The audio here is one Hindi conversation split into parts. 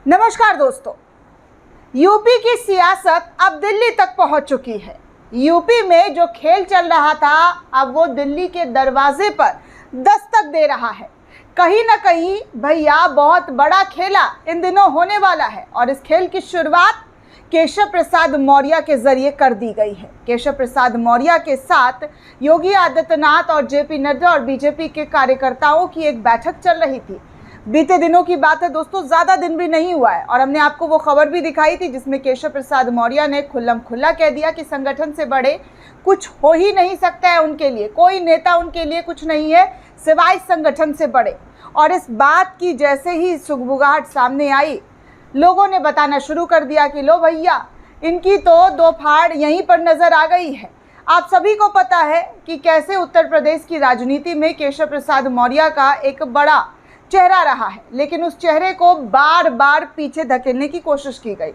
नमस्कार दोस्तों, यूपी की सियासत अब दिल्ली तक पहुंच चुकी है। यूपी में जो खेल चल रहा था अब वो दिल्ली के दरवाजे पर दस्तक दे रहा है। कहीं ना कहीं भैया बहुत बड़ा खेला इन दिनों होने वाला है और इस खेल की शुरुआत केशव प्रसाद मौर्य के जरिए कर दी गई है। केशव प्रसाद मौर्य के साथ योगी आदित्यनाथ और जेपी नड्डा और बीजेपी के कार्यकर्ताओं की एक बैठक चल रही थी। बीते दिनों की बात है दोस्तों, ज़्यादा दिन भी नहीं हुआ है और हमने आपको वो खबर भी दिखाई थी जिसमें केशव प्रसाद मौर्य ने खुल्लम खुल्ला कह दिया कि संगठन से बड़े कुछ हो ही नहीं सकता है उनके लिए, कोई नेता उनके लिए कुछ नहीं है सिवाय संगठन से बड़े। और इस बात की जैसे ही सुगबुगाहट सामने आई, लोगों ने बताना शुरू कर दिया कि लो भैया, इनकी तो दो फाड़ यहीं पर नज़र आ गई है। आप सभी को पता है कि कैसे उत्तर प्रदेश की राजनीति में केशव प्रसाद मौर्य का एक बड़ा चेहरा रहा है, लेकिन उस चेहरे को बार बार पीछे धकेलने की कोशिश की गई।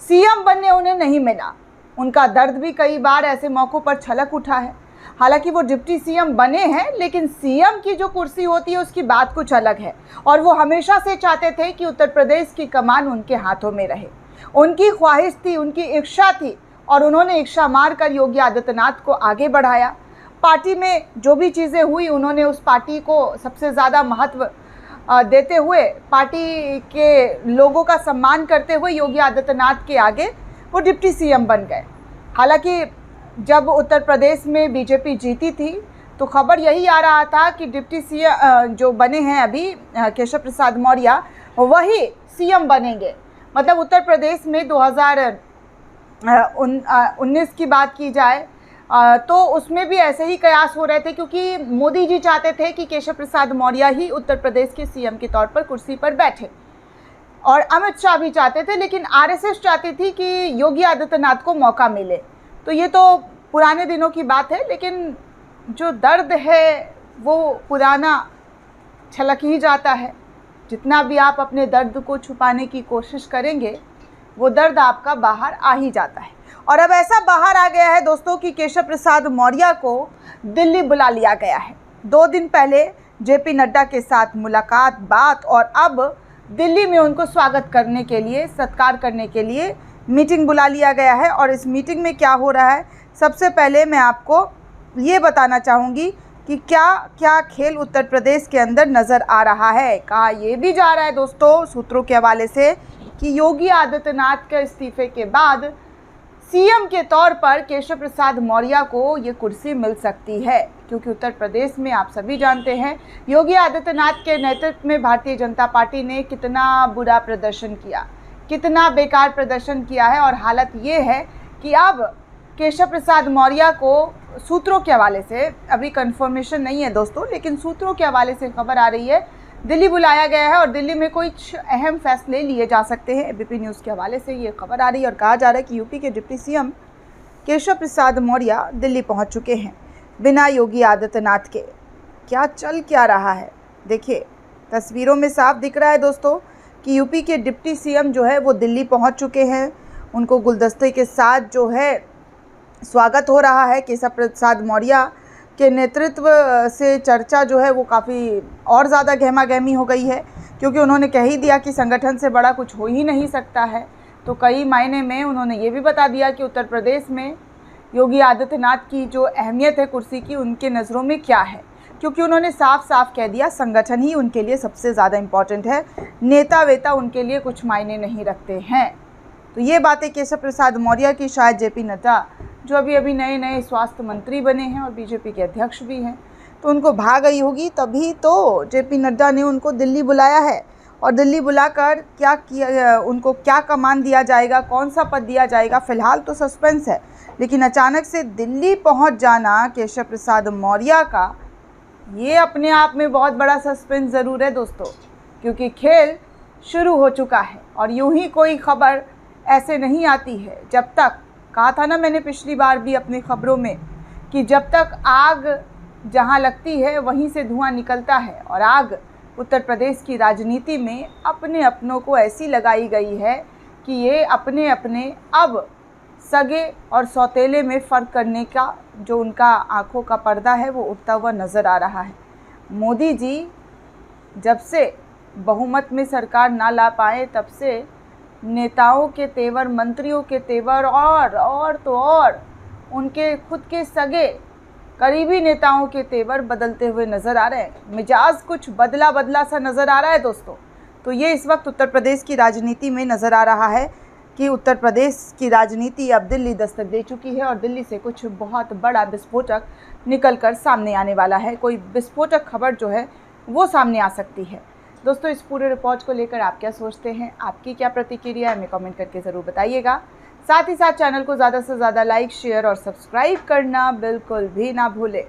सीएम बनने उन्हें नहीं मिला। उनका दर्द भी कई बार ऐसे मौक़ों पर छलक उठा है। हालांकि वो डिप्टी सीएम बने हैं, लेकिन सीएम की जो कुर्सी होती है उसकी बात कुछ अलग है और वो हमेशा से चाहते थे कि उत्तर प्रदेश की कमान उनके हाथों में रहे। उनकी ख्वाहिश थी, उनकी इच्छा थी और उन्होंने इच्छा मारकर योगी आदित्यनाथ को आगे बढ़ाया। पार्टी में जो भी चीज़ें हुई, उन्होंने उस पार्टी को सबसे ज़्यादा महत्व देते हुए, पार्टी के लोगों का सम्मान करते हुए योगी आदित्यनाथ के आगे वो डिप्टी सीएम बन गए। हालांकि जब उत्तर प्रदेश में बीजेपी जीती थी तो खबर यही आ रहा था कि डिप्टी सीएम जो बने हैं अभी केशव प्रसाद मौर्य, वही सीएम बनेंगे। मतलब उत्तर प्रदेश में 2019 की बात की जाए तो उसमें भी ऐसे ही कयास हो रहे थे, क्योंकि मोदी जी चाहते थे कि केशव प्रसाद मौर्य ही उत्तर प्रदेश के सीएम के तौर पर कुर्सी पर बैठे और अमित शाह भी चाहते थे, लेकिन आरएसएस चाहती थी कि योगी आदित्यनाथ को मौका मिले। तो ये तो पुराने दिनों की बात है, लेकिन जो दर्द है वो पुराना छलक ही जाता है। जितना भी आप अपने दर्द को छुपाने की कोशिश करेंगे, वो दर्द आपका बाहर आ ही जाता है। और अब ऐसा बाहर आ गया है दोस्तों कि केशव प्रसाद मौर्य को दिल्ली बुला लिया गया है। 2 दिन पहले जेपी नड्डा के साथ मुलाकात, बात, और अब दिल्ली में उनको स्वागत करने के लिए, सत्कार करने के लिए मीटिंग बुला लिया गया है। और इस मीटिंग में क्या हो रहा है, सबसे पहले मैं आपको ये बताना चाहूँगी कि क्या क्या खेल उत्तर प्रदेश के अंदर नज़र आ रहा है। कहा यह भी जा रहा है दोस्तों सूत्रों के हवाले से कि योगी आदित्यनाथ के इस्तीफे के बाद सीएम के तौर पर केशव प्रसाद मौर्य को ये कुर्सी मिल सकती है, क्योंकि उत्तर प्रदेश में आप सभी जानते हैं योगी आदित्यनाथ के नेतृत्व में भारतीय जनता पार्टी ने कितना बुरा प्रदर्शन किया, कितना बेकार प्रदर्शन किया है। और हालत ये है कि अब केशव प्रसाद मौर्य को सूत्रों के हवाले से, अभी कंफर्मेशन नहीं है दोस्तों, लेकिन सूत्रों के हवाले से खबर आ रही है दिल्ली बुलाया गया है और दिल्ली में कुछ अहम फैसले लिए जा सकते हैं। एबीपी न्यूज़ के हवाले से ये खबर आ रही है और कहा जा रहा है कि यूपी के डिप्टी सीएम केशव प्रसाद मौर्य दिल्ली पहुंच चुके हैं बिना योगी आदित्यनाथ के। क्या रहा है, देखिए तस्वीरों में साफ दिख रहा है दोस्तों कि यूपी के डिप्टी सीएम जो है वो दिल्ली पहुँच चुके हैं। उनको गुलदस्ते के साथ जो है स्वागत हो रहा है। केशव प्रसाद मौर्य के नेतृत्व से चर्चा जो है वो काफ़ी और ज़्यादा गहमा गहमी हो गई है, क्योंकि उन्होंने कह ही दिया कि संगठन से बड़ा कुछ हो ही नहीं सकता है। तो कई मायने में उन्होंने ये भी बता दिया कि उत्तर प्रदेश में योगी आदित्यनाथ की जो अहमियत है कुर्सी की, उनके नज़रों में क्या है, क्योंकि उन्होंने साफ साफ कह दिया संगठन ही उनके लिए सबसे ज़्यादा इम्पॉर्टेंट है, नेता वेता उनके लिए कुछ मायने नहीं रखते हैं। तो ये बातें केशव प्रसाद मौर्य की शायद जेपी नड्डा, जो अभी नए स्वास्थ्य मंत्री बने हैं और बीजेपी के अध्यक्ष भी हैं, तो उनको भा गई होगी। तभी तो जेपी नड्डा ने उनको दिल्ली बुलाया है और दिल्ली बुलाकर क्या किया, उनको क्या कमान दिया जाएगा, कौन सा पद दिया जाएगा, फ़िलहाल तो सस्पेंस है। लेकिन अचानक से दिल्ली पहुंच जाना केशव प्रसाद मौर्य का, ये अपने आप में बहुत बड़ा सस्पेंस ज़रूर है दोस्तों, क्योंकि खेल शुरू हो चुका है। और यूँ ही कोई खबर ऐसे नहीं आती है, जब तक, कहा था ना मैंने पिछली बार भी अपनी खबरों में, कि जब तक आग जहां लगती है वहीं से धुआं निकलता है। और आग उत्तर प्रदेश की राजनीति में अपने अपनों को ऐसी लगाई गई है कि ये अपने अपने अब सगे और सौतेले में फ़र्क करने का जो उनका आँखों का पर्दा है वो उठता हुआ नज़र आ रहा है। मोदी जी जब से बहुमत में सरकार ना ला पाए, तब से नेताओं के तेवर, मंत्रियों के तेवर और तो और उनके खुद के सगे करीबी नेताओं के तेवर बदलते हुए नज़र आ रहे हैं। मिजाज कुछ बदला बदला सा नज़र आ रहा है दोस्तों। तो ये इस वक्त उत्तर प्रदेश की राजनीति में नज़र आ रहा है कि उत्तर प्रदेश की राजनीति अब दिल्ली दस्तक दे चुकी है और दिल्ली से कुछ बहुत बड़ा विस्फोटक निकल कर सामने आने वाला है। कोई विस्फोटक खबर जो है वो सामने आ सकती है। दोस्तों, इस पूरे रिपोर्ट को लेकर आप क्या सोचते हैं, आपकी क्या प्रतिक्रिया है, हमें कमेंट करके ज़रूर बताइएगा। साथ ही साथ चैनल को ज़्यादा से ज़्यादा लाइक, शेयर और सब्सक्राइब करना बिल्कुल भी ना भूलें।